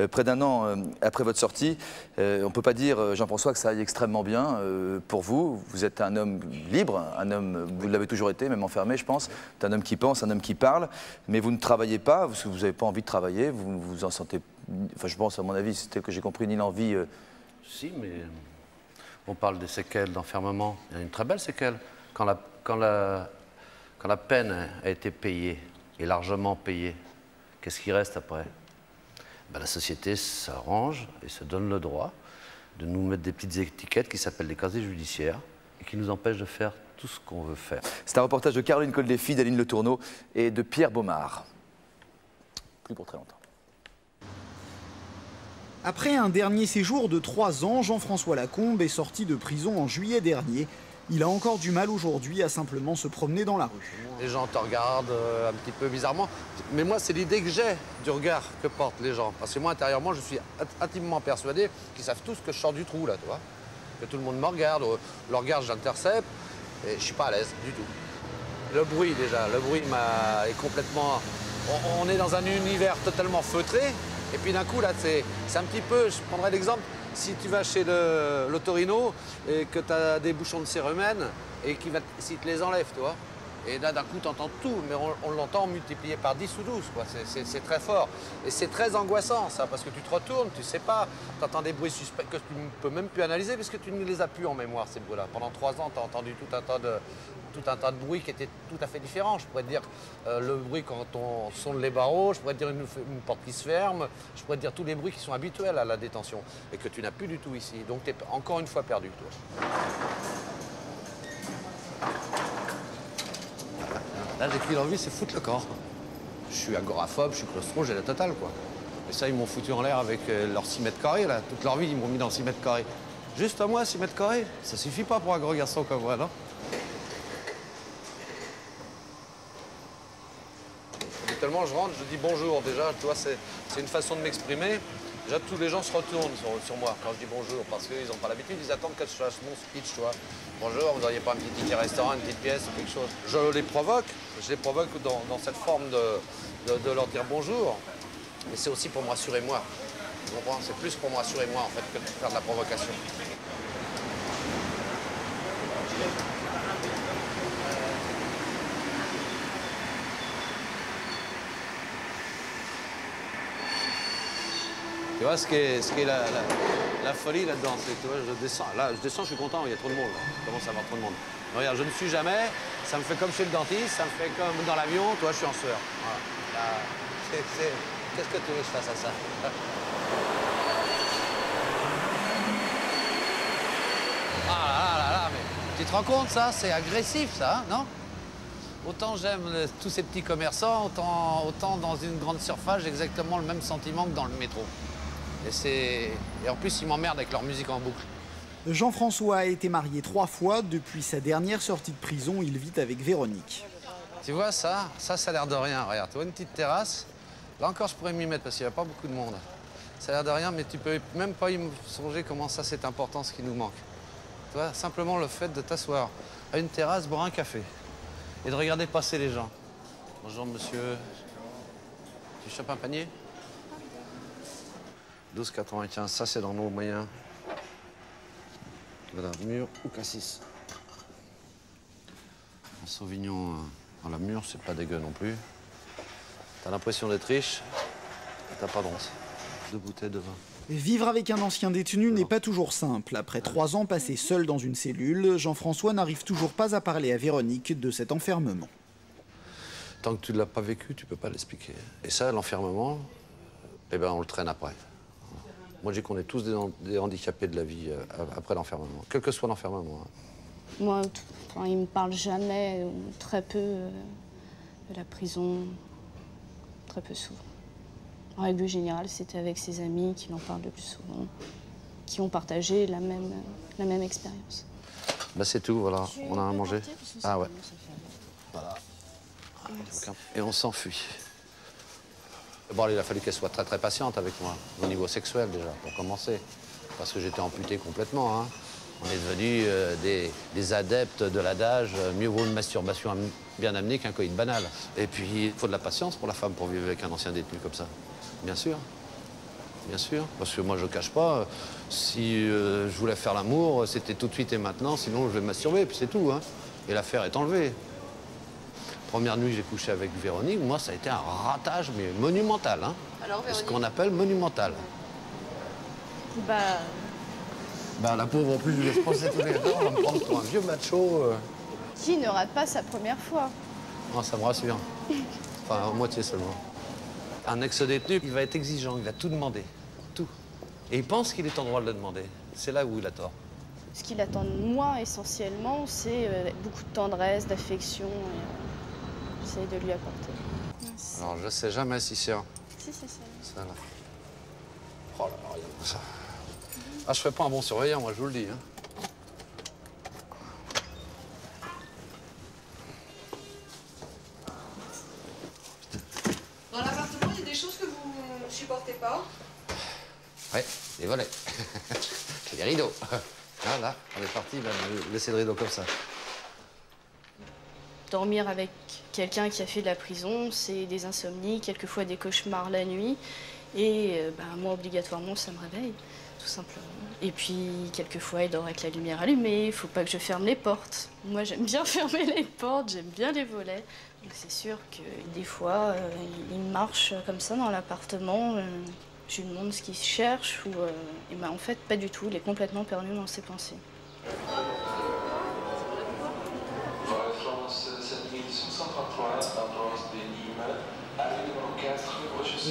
Près d'un an après votre sortie, on ne peut pas dire, Jean-François, que ça aille extrêmement bien pour vous. Vous êtes un homme libre, un homme, vous l'avez toujours été, même enfermé, je pense. Vous êtes un homme qui pense, un homme qui parle, mais vous ne travaillez pas, parce que vous n'avez pas envie de travailler, vous vous en sentez... Enfin, je pense, à mon avis, c'était que j'ai compris, ni l'envie... Si, mais on parle des séquelles d'enfermement. Il y a une très belle séquelle. Quand la peine a été payée, et largement payée, qu'est-ce qui reste après? Ben, la société s'arrange et se donne le droit de nous mettre des petites étiquettes qui s'appellent des casiers judiciaires et qui nous empêchent de faire tout ce qu'on veut faire. C'est un reportage de Caroline Coldefy, d'Aline Le Tourneau et de Pierre Baumard. Plus pour très longtemps. Après un dernier séjour de 3 ans, Jean-François Lacombe est sorti de prison en juillet dernier. Il a encore du mal aujourd'hui à simplement se promener dans la rue. Les gens te regardent un petit peu bizarrement. Mais moi, c'est l'idée que j'ai du regard que portent les gens. Parce que moi, intérieurement, je suis intimement persuadé qu'ils savent tous que je sors du trou, là, tu vois. Que tout le monde me regarde. Le regard, j'intercepte. Et je suis pas à l'aise du tout. Le bruit, déjà. Le bruit est complètement... On est dans un univers totalement feutré. Et puis d'un coup, là, c'est un petit peu... Je prendrais l'exemple, si tu vas chez l'otorino et que tu as des bouchons de cérumen et s'il te les enlève, tu vois. Et là, d'un coup, tu entends tout, mais on l'entend multiplié par 10 ou 12, quoi. C'est très fort. Et c'est très angoissant, ça, parce que tu te retournes, tu sais pas, tu entends des bruits suspects que tu ne peux même plus analyser, parce que tu ne les as plus en mémoire, ces bruits-là. Pendant 3 ans, tu as entendu tout un tas de bruits qui étaient tout à fait différents. Je pourrais te dire le bruit quand on sonne les barreaux, je pourrais te dire une porte qui se ferme, je pourrais te dire tous les bruits qui sont habituels à la détention, et que tu n'as plus du tout ici. Donc, tu es encore une fois perdu, toi. Là, j'ai pris l'envie, c'est foutre le corps. Je suis agoraphobe, je suis claustro, j'ai la totale, quoi. Et ça, ils m'ont foutu en l'air avec leurs 6 mètres carrés, là. Toute leur vie, ils m'ont mis dans 6 mètres carrés. Juste à moi, 6 mètres carrés, ça suffit pas pour un gros garçon comme moi, non? Tellement je rentre, je dis bonjour, déjà, tu vois, c'est une façon de m'exprimer. Déjà, tous les gens se retournent sur moi quand je dis bonjour, parce qu'ils n'ont pas l'habitude, ils attendent que je fasse mon speech, tu vois. Bonjour, vous n'auriez pas un petit ticket restaurant, une petite pièce, quelque chose. Je les provoque dans cette forme de leur dire bonjour. Mais c'est aussi pour me rassurer moi. Tu comprends? C'est plus pour me rassurer moi, en fait, que de faire de la provocation. Tu vois, ce qui est la folie là-dedans, c'est que je descends, je suis content, il y a trop de monde, là. Je commence à avoir trop de monde. Mais regarde, je ne suis jamais, ça me fait comme chez le dentiste, ça me fait comme dans l'avion, toi, je suis en sueur. Voilà. Qu'est-ce que tu veux que je fasse à ça? Ah là, mais tu te rends compte, ça? C'est agressif, ça, hein, non? Autant j'aime tous ces petits commerçants, autant dans une grande surface, j'ai exactement le même sentiment que dans le métro. Et en plus, ils m'emmerdent avec leur musique en boucle. Jean-François a été marié 3 fois. Depuis sa dernière sortie de prison, il vit avec Véronique. Tu vois, ça a l'air de rien. Regarde, tu vois une petite terrasse. Là encore, je pourrais m'y mettre parce qu'il n'y a pas beaucoup de monde. Ça a l'air de rien, mais tu peux même pas y songer comment ça, c'est important, ce qui nous manque. Tu vois, simplement le fait de t'asseoir à une terrasse, boire un café et de regarder passer les gens. Bonjour, monsieur. Tu chopes un panier? 12,95, ça c'est dans nos moyens. Voilà, mûr ou cassis. Un sauvignon à la mûre, c'est pas dégueu non plus. T'as l'impression d'être riche, t'as pas d'once. 2 bouteilles de vin. Vivre avec un ancien détenu n'est pas toujours simple. Après 3 ans passés seul dans une cellule, Jean-François n'arrive toujours pas à parler à Véronique de cet enfermement. Tant que tu ne l'as pas vécu, tu peux pas l'expliquer. Et ça, l'enfermement, eh ben, on le traîne après. Moi, je dis qu'on est tous des handicapés de la vie après l'enfermement, quel que soit l'enfermement. Moi, il ne me parle jamais, ou très peu, de la prison, très peu souvent. En règle générale, c'était avec ses amis qu'il en parle le plus souvent, qui ont partagé la même expérience. Bah, c'est tout, voilà, on a à manger. Ah ouais. Voilà. Et on s'enfuit. Bon, il a fallu qu'elle soit très très patiente avec moi, au niveau sexuel déjà, pour commencer. Parce que j'étais amputé complètement. Hein. On est devenus des adeptes de l'adage mieux vaut une masturbation bien amenée qu'un coït banal. Et puis, il faut de la patience pour la femme pour vivre avec un ancien détenu comme ça. Bien sûr. bien sûr. Parce que moi, je ne cache pas, si je voulais faire l'amour, c'était tout de suite et maintenant, sinon je vais masturber, puis c'est tout. Hein. Et l'affaire est enlevée. Première nuit, j'ai couché avec Véronique. Moi, ça a été un ratage, mais monumental. Hein. Alors, Véronique? Ce qu'on appelle monumental. Bah, la pauvre, en plus, je laisse passer tous les jours, on va me prendre pour un vieux macho. qui ne rate pas sa première fois? Non, ça me rassure. Enfin, à moitié seulement. Un ex-détenu, il va être exigeant, il va tout demander. Tout. Et il pense qu'il est en droit de le demander. C'est là où il a tort. Ce qu'il attend de moi, essentiellement, c'est beaucoup de tendresse, d'affection. J'essaie de lui apporter. Alors, je sais jamais si c'est un... Si, c'est ça. Ça, là. Oh là là, regarde ça. Ah, je fais pas un bon surveillant, moi, je vous le dis. Hein. Dans l'appartement, il y a des choses que vous ne supportez pas? Ouais, les volets. Les rideaux. Voilà, on est parti, ben, laissez le rideau comme ça. Dormir avec quelqu'un qui a fait de la prison, c'est des insomnies, quelquefois des cauchemars la nuit. Et moi, obligatoirement, ça me réveille, tout simplement. Et puis, quelquefois, il dort avec la lumière allumée. Il ne faut pas que je ferme les portes. Moi, j'aime bien fermer les portes, j'aime bien les volets. Donc, c'est sûr que des fois, il marche comme ça dans l'appartement. Je lui demande ce qu'il cherche. Et en fait, pas du tout. Il est complètement perdu dans ses pensées.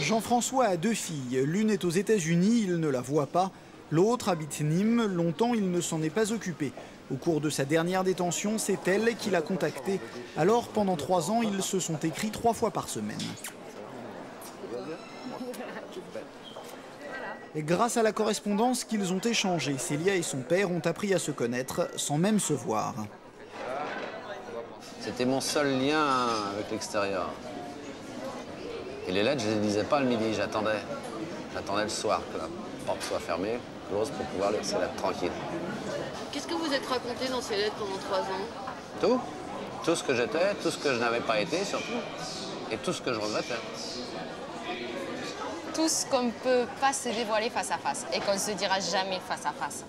Jean-François a 2 filles. L'une est aux États-Unis, il ne la voit pas. L'autre habite Nîmes. Longtemps, il ne s'en est pas occupé. Au cours de sa dernière détention, c'est elle qui l'a contacté. Alors, pendant 3 ans, ils se sont écrits 3 fois par semaine. Et grâce à la correspondance qu'ils ont échangée, Célia et son père ont appris à se connaître sans même se voir. C'était mon seul lien avec l'extérieur. Et les lettres, je ne les lisais pas le midi, j'attendais. J'attendais le soir que la porte soit fermée, close, pour pouvoir laisser ces lettres tranquilles. Qu'est-ce que vous êtes raconté dans ces lettres pendant 3 ans? Tout. Tout ce que j'étais, tout ce que je n'avais pas été, surtout. Et tout ce que je regrettais. Tout ce qu'on ne peut pas se dévoiler face à face et qu'on ne se dira jamais face à face.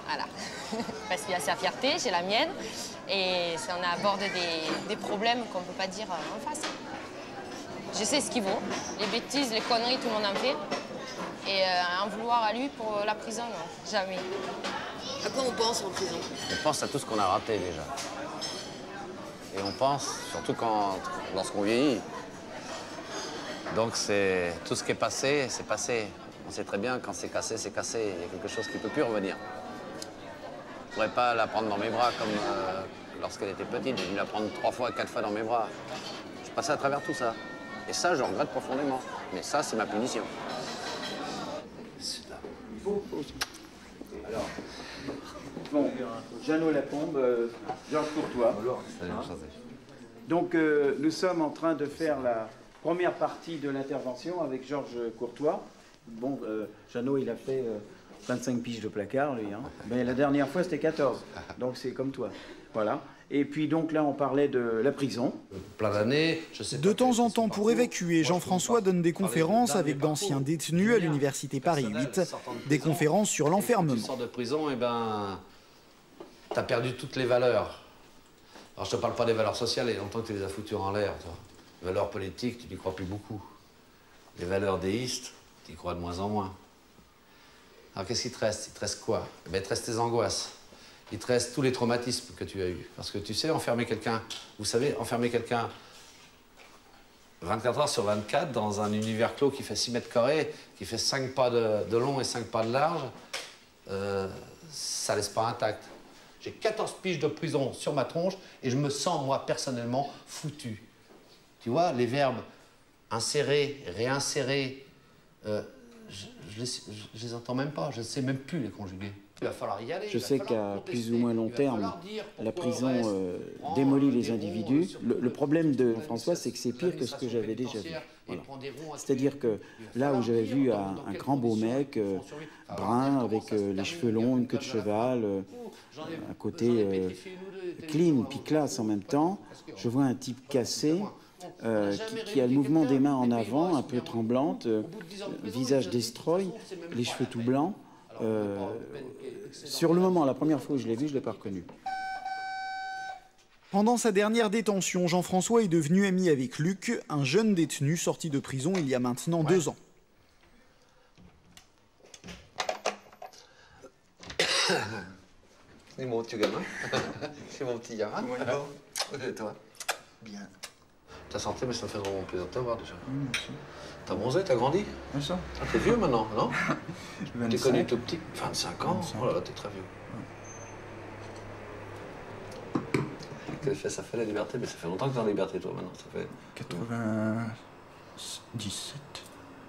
Voilà. Parce qu'il y a sa fierté, j'ai la mienne, et on aborde des problèmes qu'on ne peut pas dire en face. Je sais ce qu'il vaut. Les bêtises, les conneries, tout le monde en fait. Et en vouloir à lui pour la prison, non, jamais. À quoi on pense en prison? On pense à tout ce qu'on a raté déjà. Et on pense, surtout lorsqu'on vieillit. Donc c'est tout ce qui est passé, c'est passé. On sait très bien quand c'est cassé, c'est cassé. Il y a quelque chose qui ne peut plus revenir. Je ne pourrais pas la prendre dans mes bras comme lorsqu'elle était petite. J'ai dû la prendre 3 fois, 4 fois dans mes bras. Je passais à travers tout ça. Et ça, je regrette profondément. Mais ça, c'est ma punition. Alors, bon, Jeannot Lacombe, Georges Courtois. Donc, nous sommes en train de faire la première partie de l'intervention avec Georges Courtois. Bon, Jeannot, il a fait 25 piges de placard, lui. Hein. Mais la dernière fois, c'était 14. Donc, c'est comme toi. Voilà. Et puis donc là, on parlait de la prison. Plein d'années, je sais pas. De temps en temps, pour évacuer, Jean-François donne des conférences avec d'anciens détenus à l'université Paris 8, des conférences sur l'enfermement. Quand tu sors de prison, eh ben, t'as perdu toutes les valeurs. Alors je te parle pas des valeurs sociales, et longtemps que tu les as foutues en l'air, toi. Les valeurs politiques, tu n'y crois plus beaucoup. Les valeurs déistes, tu y crois de moins en moins. Alors qu'est-ce qu'il te reste? Il te reste quoi? Eh ben, il te reste tes angoisses. Il te reste tous les traumatismes que tu as eus. Parce que tu sais, enfermer quelqu'un, vous savez, enfermer quelqu'un 24 heures sur 24 dans un univers clos qui fait 6 mètres carrés, qui fait 5 pas de long et 5 pas de large, ça laisse pas intact. J'ai 14 piges de prison sur ma tronche et je me sens, moi, personnellement, foutu. Tu vois, les verbes insérer, réinsérer, je les entends même pas, je ne sais même plus les conjuguer. Il va falloir y aller. Je sais qu'à plus ou moins long terme, la prison démolit les individus. Le problème de François, c'est que c'est pire que ce que j'avais déjà vu. Voilà. C'est-à-dire que là où j'avais vu un grand beau mec, brun, avec les cheveux longs, une queue de cheval, un côté clean puis classe en même temps, je vois un type cassé, qui a le mouvement des mains en avant, un peu tremblante, visage destroy, les cheveux tout blancs. Sur le moment, la première fois où je l'ai vu, je ne l'ai pas reconnu. Pendant sa dernière détention, Jean-François est devenu ami avec Luc, un jeune détenu sorti de prison il y a maintenant 2 ans. C'est mon petit gamin. C'est mon petit gamin. Et toi? Bien. Ta santé, mais ça fait vraiment plaisir de te voir déjà. T'as bronzé, t'as grandi? C'est ça. Ah, t'es vieux maintenant, non? T'es connu tout petit? 25 ans? 25. Oh là là, t'es très vieux. Ça fait la liberté, mais ça fait longtemps que t'es en liberté, toi, maintenant. Ça fait... 97.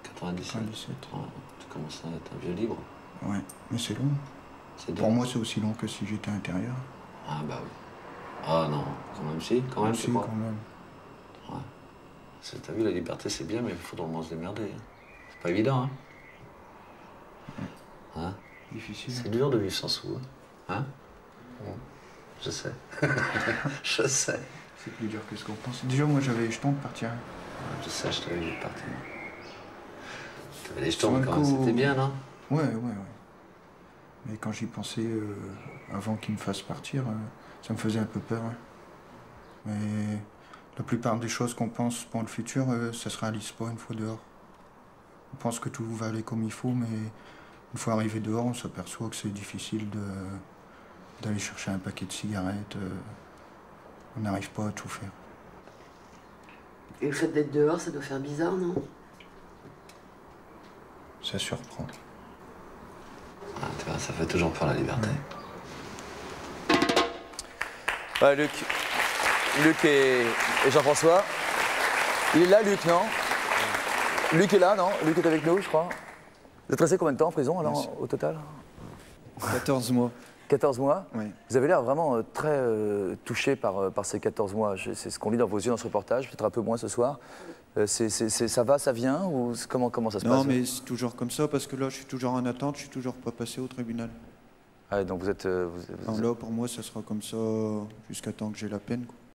97. Oh, tu commences à être un vieux libre. Ouais, mais c'est long. Pour moi, c'est aussi long que si j'étais à l'intérieur. Ah bah oui. Ah non, quand même si, quand même, si, crois. quand même. Ouais. T'as vu, la liberté, c'est bien, mais il faut drôlement se démerder. Hein. C'est pas évident, hein? Hein? Difficile. C'est dur de vivre sans sous, hein? Je sais. Je sais. C'est plus dur que ce qu'on pense. Déjà, moi, j'avais les jetons de partir. Je sais, je t'avais vu de partir. T'avais les jetons, quand même, c'était bien, non? Ouais. Mais quand j'y pensais, avant qu'ils me fassent partir, ça me faisait un peu peur. Hein. Mais la plupart des choses qu'on pense pour le futur, ça se réalise pas une fois dehors. On pense que tout va aller comme il faut, mais une fois arrivé dehors, on s'aperçoit que c'est difficile d'aller chercher un paquet de cigarettes. On n'arrive pas à tout faire. Et le fait d'être dehors, ça doit faire bizarre, non? Ça surprend. Ah, tu vois, ça fait toujours peur la liberté. Ouais, Luc et Jean-François. Il est là, Luc, non? Luc est là, non? Luc est avec nous, je crois. Vous êtes resté combien de temps en prison, alors, au total? 14 mois. 14 mois? Oui. Vous avez l'air vraiment très touché par ces 14 mois. C'est ce qu'on lit dans vos yeux dans ce reportage, peut-être un peu moins ce soir. Ça va, ça vient ou comment ça se passe? Non, mais c'est toujours comme ça, parce que là, je suis toujours en attente, je suis toujours pas passé au tribunal. Ah, donc vous êtes... Là, pour moi, ça sera comme ça jusqu'à temps que j'ai la peine, quoi.